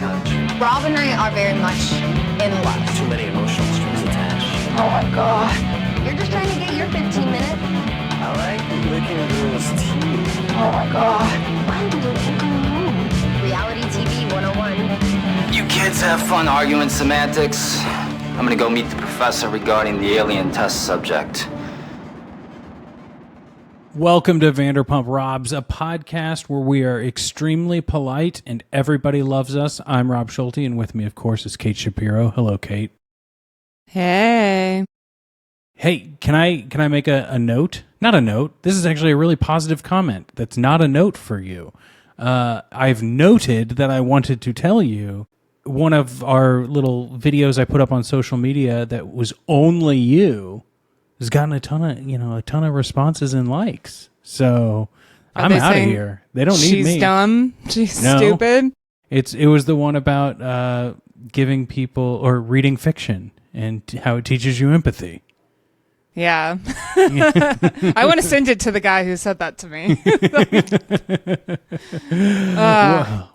couch. Rob and I are very much in love. Too many emotional strings attached. Oh my god. You're just trying to get your 15 minutes. I like licking girls' teeth. Oh my god. Why did you keep going home? Reality TV 101. You kids have fun arguing semantics. I'm gonna go meet the professor regarding the alien test subject. Welcome to Vanderpump Robs, a podcast where we are extremely polite and everybody loves us. I'm Rob Schulte, and with me, of course, is Kate Shapiro. Hello, Kate. Hey. Hey, can I make a note? Not a note. This is actually a really positive comment. That's not a note for you. I've noted that I wanted to tell you one of our little videos I put up on social media that was only you has gotten a ton of responses and likes. So I'm out of here. They don't need me. She's dumb. She's stupid. It was the one about giving people or reading fiction and how it teaches you empathy. Yeah. I want to send it to the guy who said that to me.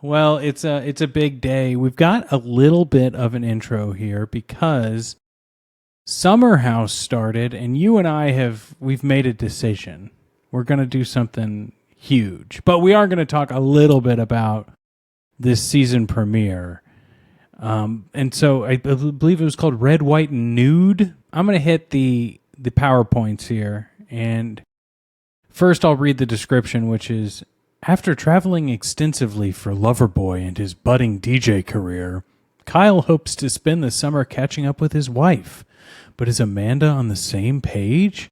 Well, it's a big day. We've got a little bit of an intro here because Summer House started, and you and I we've made a decision. We're going to do something huge, but we are going to talk a little bit about this season premiere. And so I believe it was called Red, White, and Nude. I'm going to hit the PowerPoints here, and first I'll read the description, which is, after traveling extensively for Loverboy and his budding DJ career, Kyle hopes to spend the summer catching up with his wife. But is Amanda on the same page?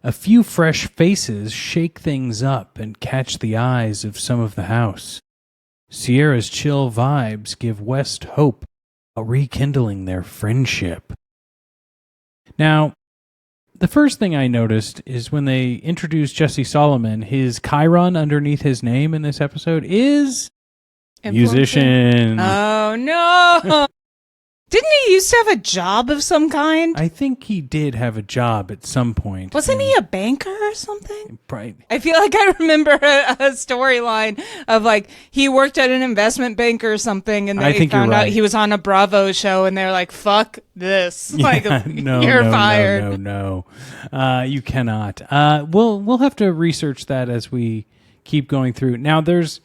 A few fresh faces shake things up and catch the eyes of some of the house. Sierra's chill vibes give West hope of rekindling their friendship. Now, the first thing I noticed is when they introduced Jesse Solomon, his Chiron underneath his name in this episode is musician. Oh, no. Didn't he used to have a job of some kind? I think he did have a job at some point. Wasn't he a banker or something? Right. I feel like I remember a storyline of like he worked at an investment bank or something, and they found out he was on a Bravo show, and they're like, "Fuck this! Like, you're fired." No, you cannot. We'll have to research that as we keep going through. Now, there's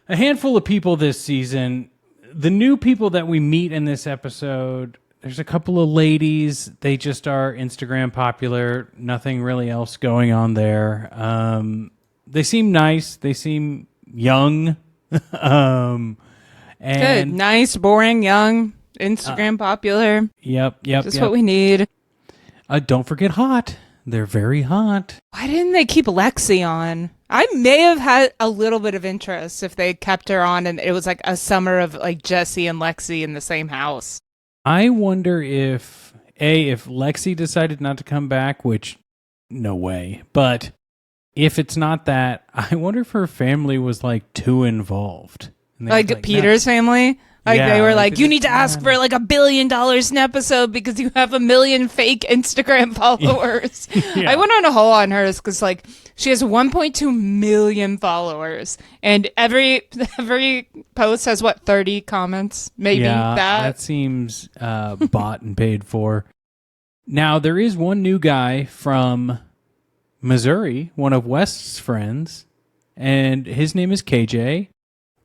a handful of people this season. The new people that we meet in this episode, there's a couple of ladies. They just are Instagram popular. Nothing really else going on there. They seem nice. They seem young. And good. Nice, boring, young, Instagram popular. Yep. Just what we need. Don't forget hot. They're very hot. Why didn't they keep Lexi on? I may have had a little bit of interest if they kept her on and it was like a summer of like Jesse and Lexi in the same house. I wonder if Lexi decided not to come back, which no way. But if it's not that, I wonder if her family was like too involved. Like Peter's family? Like they were like, you need to ask for like $1 billion an episode because you have 1 million fake Instagram followers. Yeah. I went on a hole on hers because like she has 1.2 million followers, and every post has 30 comments, maybe. Yeah, that seems bought and paid for. Now there is one new guy from Missouri, one of West's friends, and his name is KJ.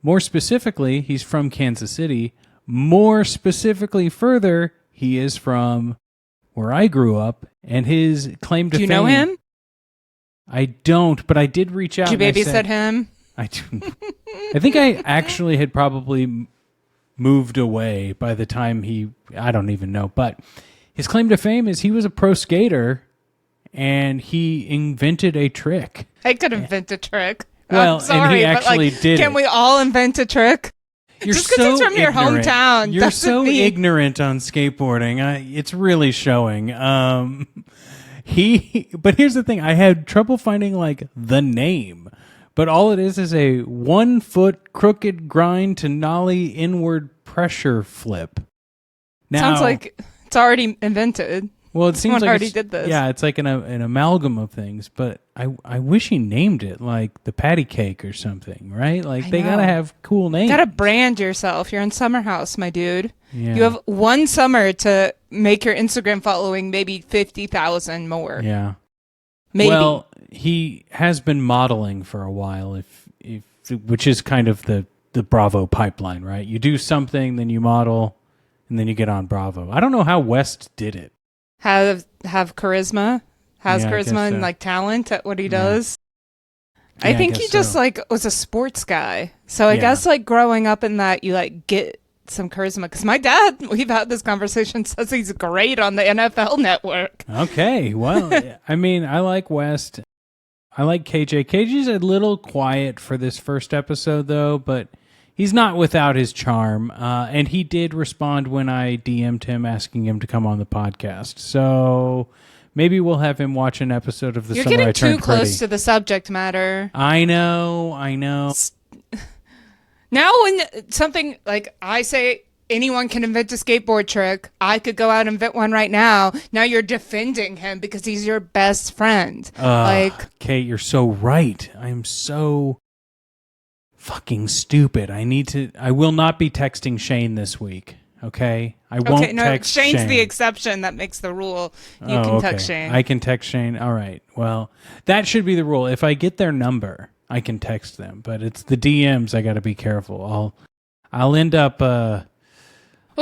More specifically, he's from Kansas City. More specifically further, he is from where I grew up, and his claim to fame... Do you know him? I don't, but I did reach out. Did you babysit him? I think I actually had probably moved away by the time I don't even know, but his claim to fame is he was a pro skater, and he invented a trick. I could invent a trick. Well, I'm sorry, and he actually did. Can we all invent a trick? Just because it's from your hometown. You're so ignorant on skateboarding. It's really showing. But here's the thing. I had trouble finding like the name, but all it is a 1 foot crooked grind to nollie inward pressure flip. Now, sounds like it's already invented. Well, it seems Someone like already did this. Yeah, it's like an amalgam of things, but I wish he named it like the patty cake or something, right? Like they gotta have cool names. Gotta brand yourself. You're in Summer House, my dude. Yeah. You have one summer to make your Instagram following maybe 50,000 more. Yeah. Maybe. Well, he has been modeling for a while, if which is kind of the Bravo pipeline, right? You do something, then you model, and then you get on Bravo. I don't know how West did it. Have charisma. Has Yeah, I guess charisma and so. like talent at what he does. Yeah, I I think guess he just so. like was a sports guy. So I guess like growing up in that, you like get some charisma. Because my dad, we've had this conversation, says he's great on the NFL Network. Okay, well, I mean, I like West. I like KJ. KJ's a little quiet for this first episode, though, but he's not without his charm. And he did respond when I DM'd him asking him to come on the podcast. So maybe we'll have him watch an episode of The You're Summer I getting too Turned close Pretty. to the subject matter. I know. Now when something like I say anyone can invent a skateboard trick, I could go out and invent one right now. Now you're defending him because he's your best friend. Kate, you're so right. I am so fucking stupid. I will not be texting Shane this week. Okay? I won't text Shane. Shane's the exception that makes the rule. You can text Shane. I can text Shane. All right. Well, that should be the rule. If I get their number, I can text them. But it's the DMs I got to be careful. I'll end up... well,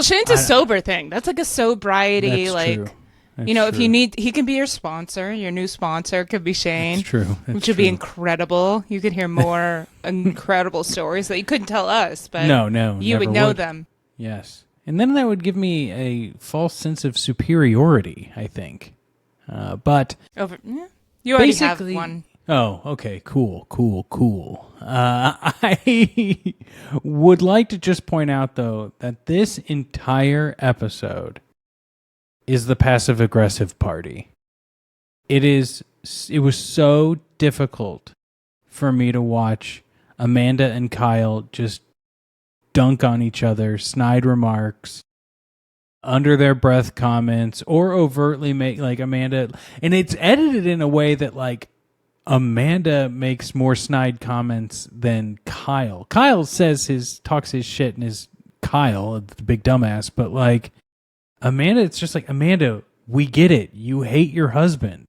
Shane's a sober thing. That's like a sobriety. That's like, true. That's if true. you need, he can be your sponsor. Your new sponsor could be Shane. That's true. Which would be incredible. You could hear more incredible stories that you couldn't tell us. But No, you would never know would. them. Yes. And then that would give me a false sense of superiority, I think. But You already have basically- one. Oh, okay. Cool. I would like to just point out, though, that this entire episode is the passive-aggressive party. It was so difficult for me to watch Amanda and Kyle just dunk on each other, snide remarks, under their breath comments, or overtly make like Amanda, and it's edited in a way that like Amanda makes more snide comments than Kyle. Kyle talks his shit and is Kyle, the big dumbass, but like Amanda, it's just like, Amanda, we get it. You hate your husband.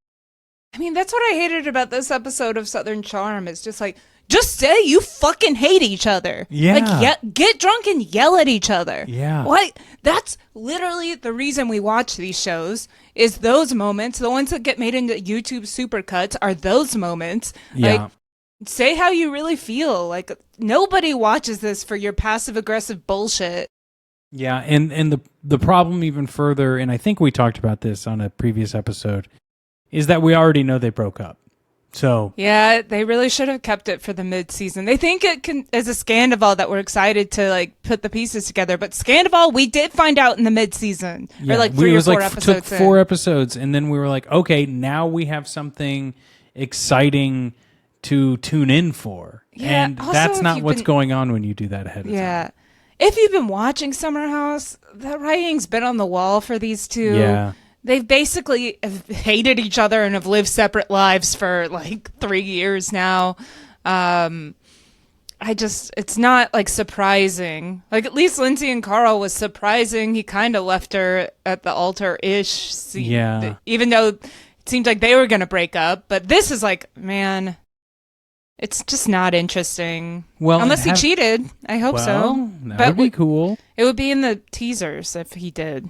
I mean, that's what I hated about this episode of Southern Charm. It's just like, just say you fucking hate each other. Yeah. Like, get drunk and yell at each other. Yeah. What? That's literally the reason we watch these shows, is those moments. The ones that get made into YouTube supercuts are those moments. Yeah. Like, say how you really feel. Like, nobody watches this for your passive-aggressive bullshit. Yeah, and the problem even further, and I think we talked about this on a previous episode, is that we already know they broke up. So Yeah, they really should have kept it for the mid-season. They think it is a Scandival that we're excited to like put the pieces together, but Scandival we did find out in the mid-season, or like 3 or 4 episodes. Took 4 episodes, and then we were like, okay, now we have something exciting to tune in for, Yeah, and also, that's if not you've what's been- going on when you do that ahead of time. Yeah. If you've been watching Summer House, the writing's been on the wall for these two. Yeah. They've basically have hated each other and have lived separate lives for like 3 years now. It's not like surprising. Like at least Lindsay and Carl was surprising. He kind of left her at the altar-ish. Yeah. Even though it seemed like they were going to break up. But this is like, man, it's just not interesting. Well, unless he cheated. I hope so. That would be cool. It would be in the teasers if he did.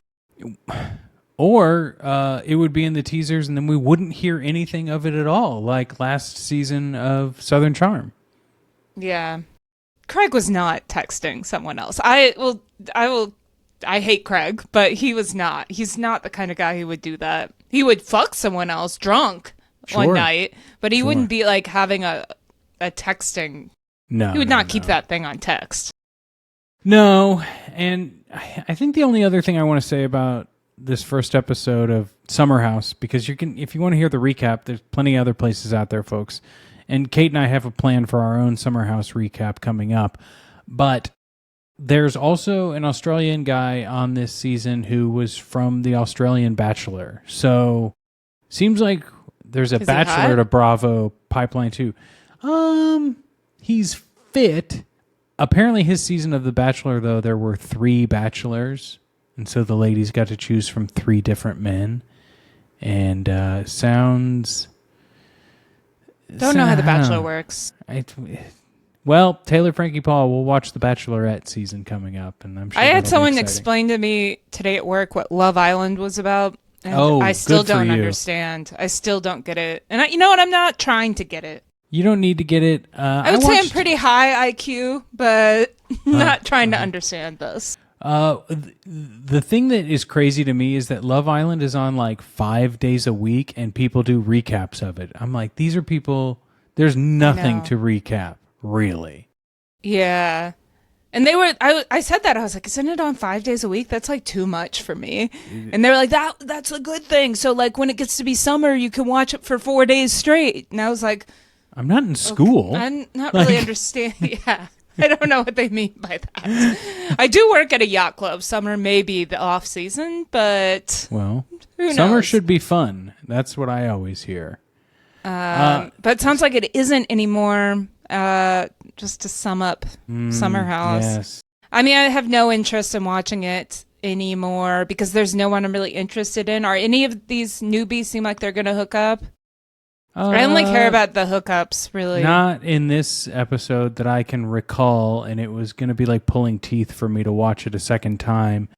Or it would be in the teasers, and then we wouldn't hear anything of it at all, like last season of Southern Charm. Yeah. Craig was not texting someone else. I hate Craig, but he was not. He's not the kind of guy who would do that. He would fuck someone else drunk one night, but he wouldn't be like having a texting. No. He would not keep that thing on text. No, and I think the only other thing I want to say about this first episode of Summer House, because if you want to hear the recap, there's plenty of other places out there, folks. And Kate and I have a plan for our own Summer House recap coming up. But there's also an Australian guy on this season who was from the Australian Bachelor. So seems like there's a Is he Bachelor hot? to Bravo pipeline too. He's fit. Apparently his season of The Bachelor, though, there were 3 bachelors. And so the ladies got to choose from 3 different men. And sounds... Don't know how The Bachelor works. Well, Taylor Frankie Paul will watch the Bachelorette season coming up, and I'm sure I had that'll be someone exciting. explain to me today at work what Love Island was about, and I good still for don't you. understand. I still don't get it. And you know what? I'm not trying to get it. You don't need to get it. I would say I'm pretty high IQ, but not trying to understand this. The thing that is crazy to me is that Love Island is on like 5 days a week, and people do recaps of it. I'm like, these are people. There's nothing know. to recap, really. Yeah. And they were, I said that. I was like, isn't it on 5 days a week? That's like too much for me. And they were like, that's a good thing. So like when it gets to be summer, you can watch it for 4 days straight. And I was like, I'm not in school. I'm not really understanding. Yeah. I don't know what they mean by that. I do work at a yacht club. Summer may be the off season, but Well, who knows? summer should be fun. That's what I always hear. But it sounds like it isn't anymore. Just to sum up, Summer House. Yes. I mean, I have no interest in watching it anymore because there's no one I'm really interested in. Are any of these newbies seem like they're going to hook up? I only care about the hookups, really. Not in this episode that I can recall, and it was going to be like pulling teeth for me to watch it a second time.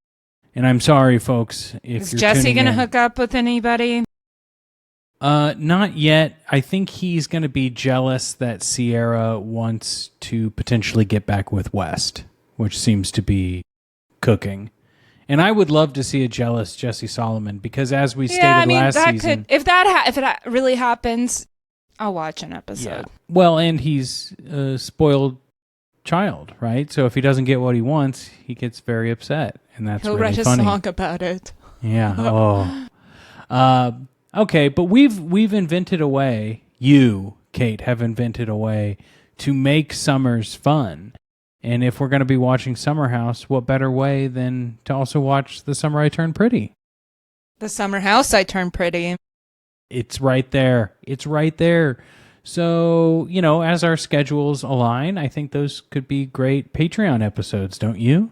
And I'm sorry, folks, if Is you're Jesse tuning going to in. hook up with anybody? Not yet. I think he's going to be jealous that Sierra wants to potentially get back with West, which seems to be cooking. And I would love to see a jealous Jesse Solomon because, as we stated last season, if that really happens, I'll watch an episode. Well, and he's a spoiled child, right? So if he doesn't get what he wants, he gets very upset, and that's He'll really write funny. a song about it. Yeah. Okay, but we've invented a way. You, Kate, have invented a way to make summers fun. And if we're going to be watching Summer House, what better way than to also watch The Summer I Turned Pretty? The Summer House I Turned Pretty. It's right there. It's right there. So, as our schedules align, I think those could be great Patreon episodes, don't you?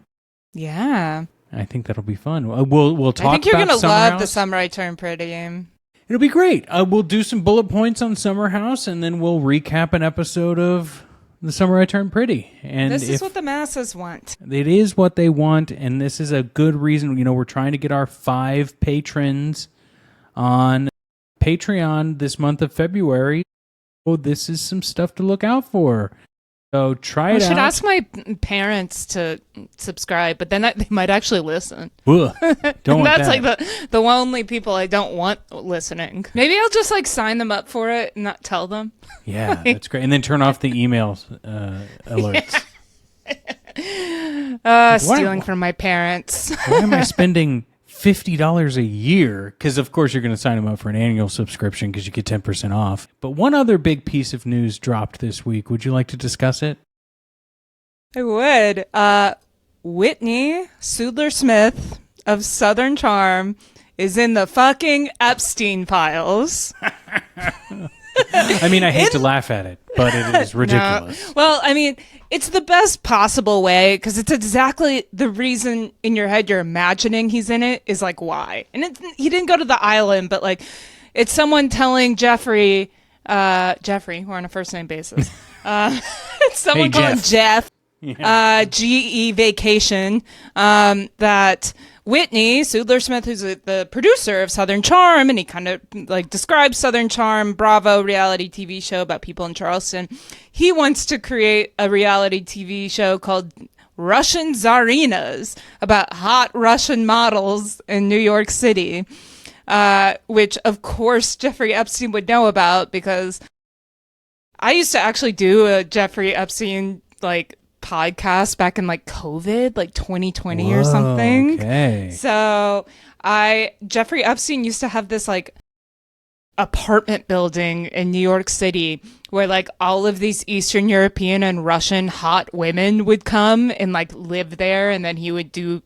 Yeah. I think that'll be fun. We'll talk about I think you're going to Summer love House. The Summer I Turned Pretty. It'll be great. We'll do some bullet points on Summer House, and then we'll recap an episode of The Summer I Turned Pretty. And This is what the masses want. it is what they want, and this is a good reason. We're trying to get our 5 patrons on Patreon this month of February. Oh, this is some stuff to look out for. So try it I out. should ask my parents to subscribe, but then they might actually listen. Ugh, don't want That's that. like the only people I don't want listening. Maybe I'll just like sign them up for it and not tell them. Yeah, that's great. And then turn off the email alerts. Stealing from my parents. Why am I spending $50 a year? Because, of course, you're going to sign them up for an annual subscription because you get 10% off. But one other big piece of news dropped this week. Would you like to discuss it? I would. Whitney Sudler-Smith of Southern Charm is in the fucking Epstein files. I mean, I hate to laugh at it, but it is ridiculous. No. Well, I mean, it's the best possible way because it's exactly the reason in your head you're imagining he's in it is like why. And he didn't go to the island, but like it's someone telling Jeffrey, we're on a first name basis. It's someone Hey, calling Jeff, GE Vacation, that Whitney Sudler-Smith, who's the producer of Southern Charm, and he kind of like describes Southern Charm, Bravo reality TV show about people in Charleston. He wants to create a reality TV show called Russian Tsarinas about hot Russian models in New York City, which of course Jeffrey Epstein would know about because I used to actually do a Jeffrey Epstein like podcast back in like COVID, like 2020 or something. Okay. So Jeffrey Epstein used to have this like apartment building in New York City where like all of these Eastern European and Russian hot women would come and like live there, and then he would do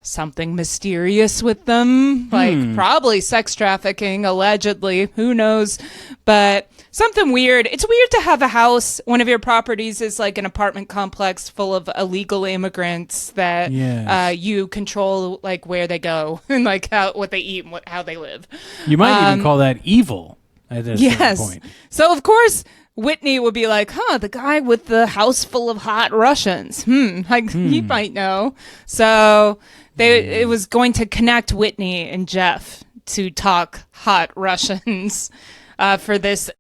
something mysterious with them, like probably sex trafficking, allegedly, who knows, but something weird. It's weird to have a house, one of your properties is like an apartment complex full of illegal immigrants that you control like where they go and like what they eat and how they live. You might even call that evil at a certain point. So of course Whitney would be like, the guy with the house full of hot Russians. He might know. So it was going to connect Whitney and Jeff to talk hot Russians for this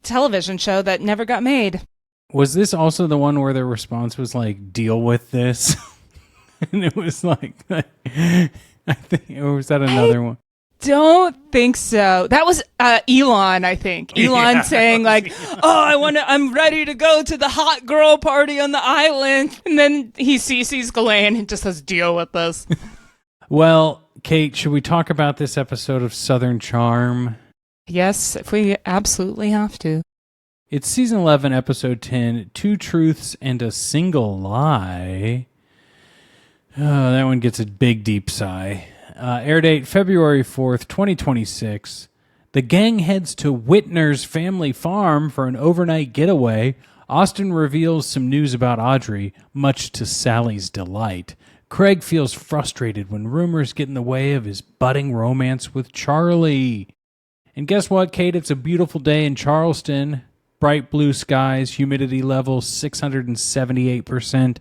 television show that never got made. Was this also the one where their response was like, deal with this? And it was like, I think, or was that another one? Don't think so. That was Elon, I think. Elon saying like, I'm ready to go to the hot girl party on the island. And then he sees Ghislaine and just says, deal with this. Well, Kate, should we talk about this episode of Southern Charm? Yes, if we absolutely have to. It's season 11, episode 10, Two Truths and a Single Lie. Oh, that one gets a big, deep sigh. Air date February 4th, 2026. The gang heads to Whitner's family farm for an overnight getaway. Austen reveals some news about Audrey, much to Sally's delight. Craig feels frustrated when rumors get in the way of his budding romance with Charlie. And guess what, Kate? It's a beautiful day in Charleston. Bright blue skies, humidity level 678%.